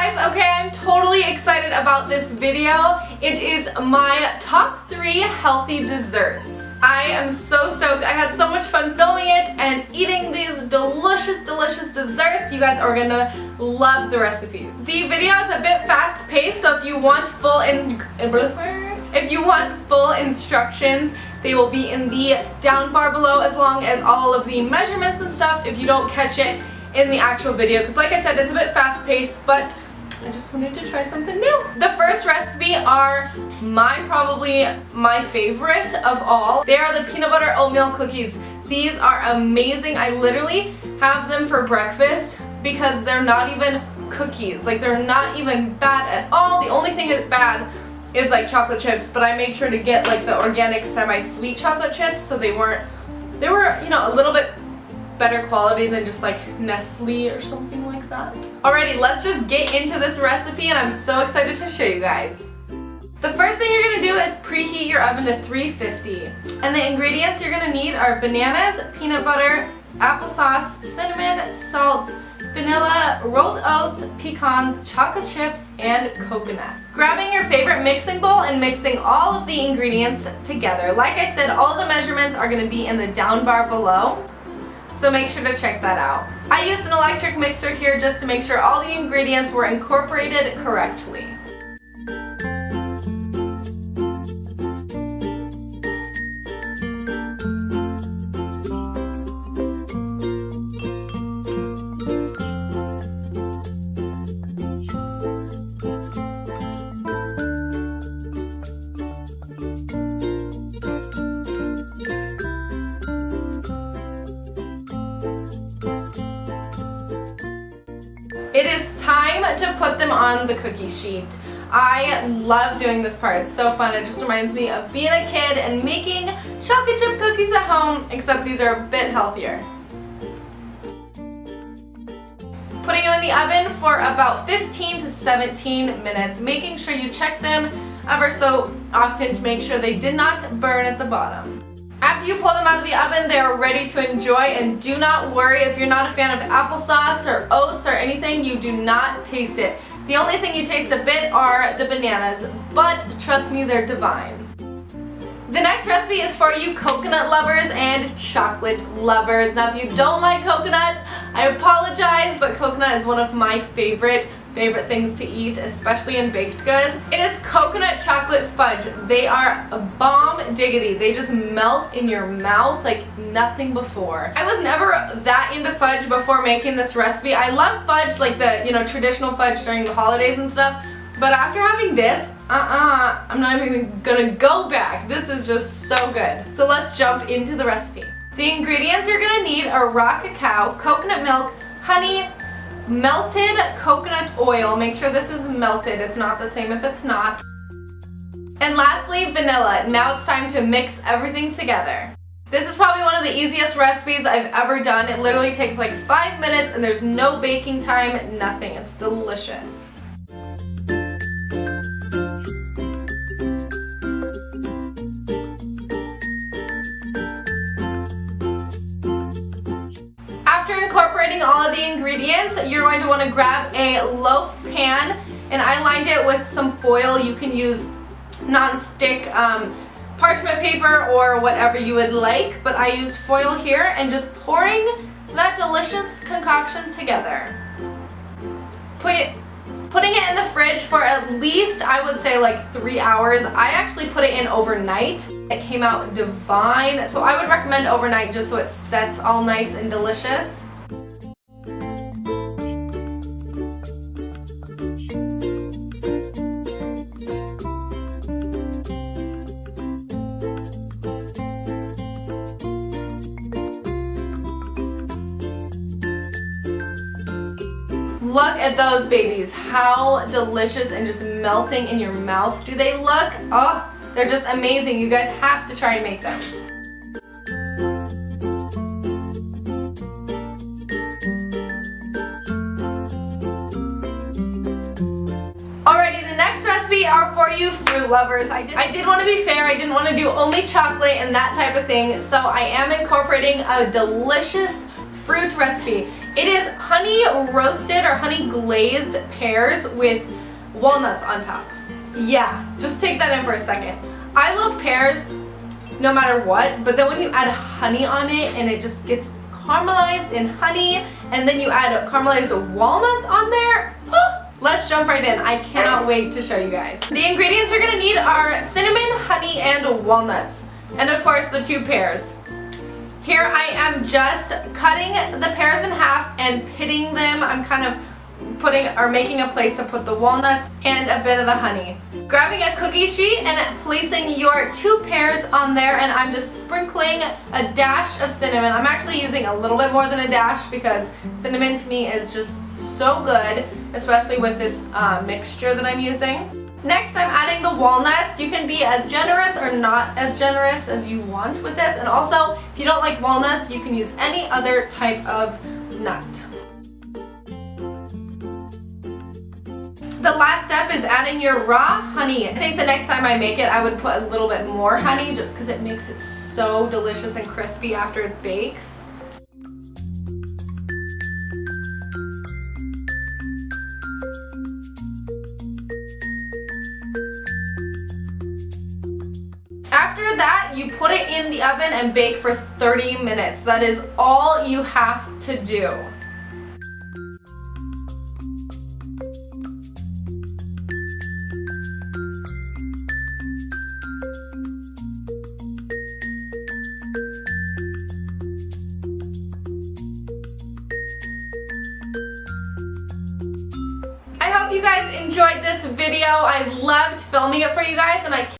guys, okay, I'm totally excited about this video. It is my top 3 healthy desserts. I am so stoked. I had so much fun filming it and eating these delicious desserts. You guys are gonna love the recipes. The video is a bit fast paced, so if you want full instructions, they will be in the down bar below, as long as all of the measurements and stuff if you don't catch it in the actual video, because like I said, it's a bit fast paced, but I just wanted to try something new. The first recipe are probably my favorite of all. They are the peanut butter oatmeal cookies. These are amazing. I literally have them for breakfast because they're not even cookies. Like, they're not even bad at all. The only thing that's bad is like chocolate chips, but I made sure to get like the organic semi-sweet chocolate chips, so they were, you know, a little bit better quality than just like Nestle or something like that. Alrighty, let's just get into this recipe, and I'm so excited to show you guys. The first thing you're going to do is preheat your oven to 350. And the ingredients you're going to need are bananas, peanut butter, applesauce, cinnamon, salt, vanilla, rolled oats, pecans, chocolate chips, and coconut. Grabbing your favorite mixing bowl and mixing all of the ingredients together. Like I said, all the measurements are going to be in the down bar below, so make sure to check that out. I used an electric mixer here just to make sure all the ingredients were incorporated correctly. It is time to put them on the cookie sheet. I love doing this part. It's so fun. It just reminds me of being a kid and making chocolate chip cookies at home, except these are a bit healthier. Putting them in the oven for about 15 to 17 minutes, making sure you check them ever so often to make sure they did not burn at the bottom. After you pull them out of the oven, they are ready to enjoy, and do not worry if you're not a fan of applesauce or oats or anything, you do not taste it. The only thing you taste a bit are the bananas, but trust me, they're divine. The next recipe is for you coconut lovers and chocolate lovers. Now, if you don't like coconut, I apologize, but coconut is one of my favorite things to eat, especially in baked goods. It is coconut chocolate fudge. They are a bomb diggity. They just melt in your mouth like nothing before. I was never that into fudge before making this recipe. I love fudge, like the, you know, traditional fudge during the holidays and stuff, but after having this, I'm not even gonna go back. This is just so good. So let's jump into the recipe. The ingredients you're gonna need are raw cacao, coconut milk, honey, melted coconut oil. Make sure this is melted. It's not the same if it's not. And lastly, vanilla. Now it's time to mix everything together. This is probably one of the easiest recipes I've ever done. It literally takes like 5 minutes and there's no baking time, nothing. It's delicious. Incorporating all of the ingredients, you're going to want to grab a loaf pan, and I lined it with some foil. You can use non-stick parchment paper or whatever you would like, but I used foil here, and just pouring that delicious concoction together. Putting it in the fridge for at least, I would say, like 3 hours. I actually put it in overnight. It came out divine, so I would recommend overnight just so it sets all nice and delicious. Look at those babies. How delicious and just melting in your mouth do they look? Oh, they're just amazing. You guys have to try and make them. Alrighty, the next recipe are for you fruit lovers. I did want to be fair. I didn't want to do only chocolate and that type of thing, so I am incorporating a delicious fruit recipe. It is honey roasted or honey glazed pears with walnuts on top. Yeah, just take that in for a second. I love pears no matter what, but then when you add honey on it and it just gets caramelized in honey, and then you add caramelized walnuts on there, let's jump right in. I cannot wait to show you guys. The ingredients you're gonna need are cinnamon, honey, and walnuts, and of course the 2 pears. Here I am just cutting the pears in half and pitting them. I'm kind of making a place to put the walnuts and a bit of the honey. Grabbing a cookie sheet and placing your 2 pears on there, and I'm just sprinkling a dash of cinnamon. I'm actually using a little bit more than a dash because cinnamon to me is just so good, especially with this mixture that I'm using. Next, I'm adding the walnuts. You can be as generous or not as generous as you want with this, and also if you don't like walnuts, you can use any other type of nut. The last step is adding your raw honey. I think the next time I make it, I would put a little bit more honey just because it makes it so delicious and crispy after it bakes. After that, you put it in the oven and bake for 30 minutes. That is all you have to do. I hope you guys enjoyed this video. I loved filming it for you guys, and I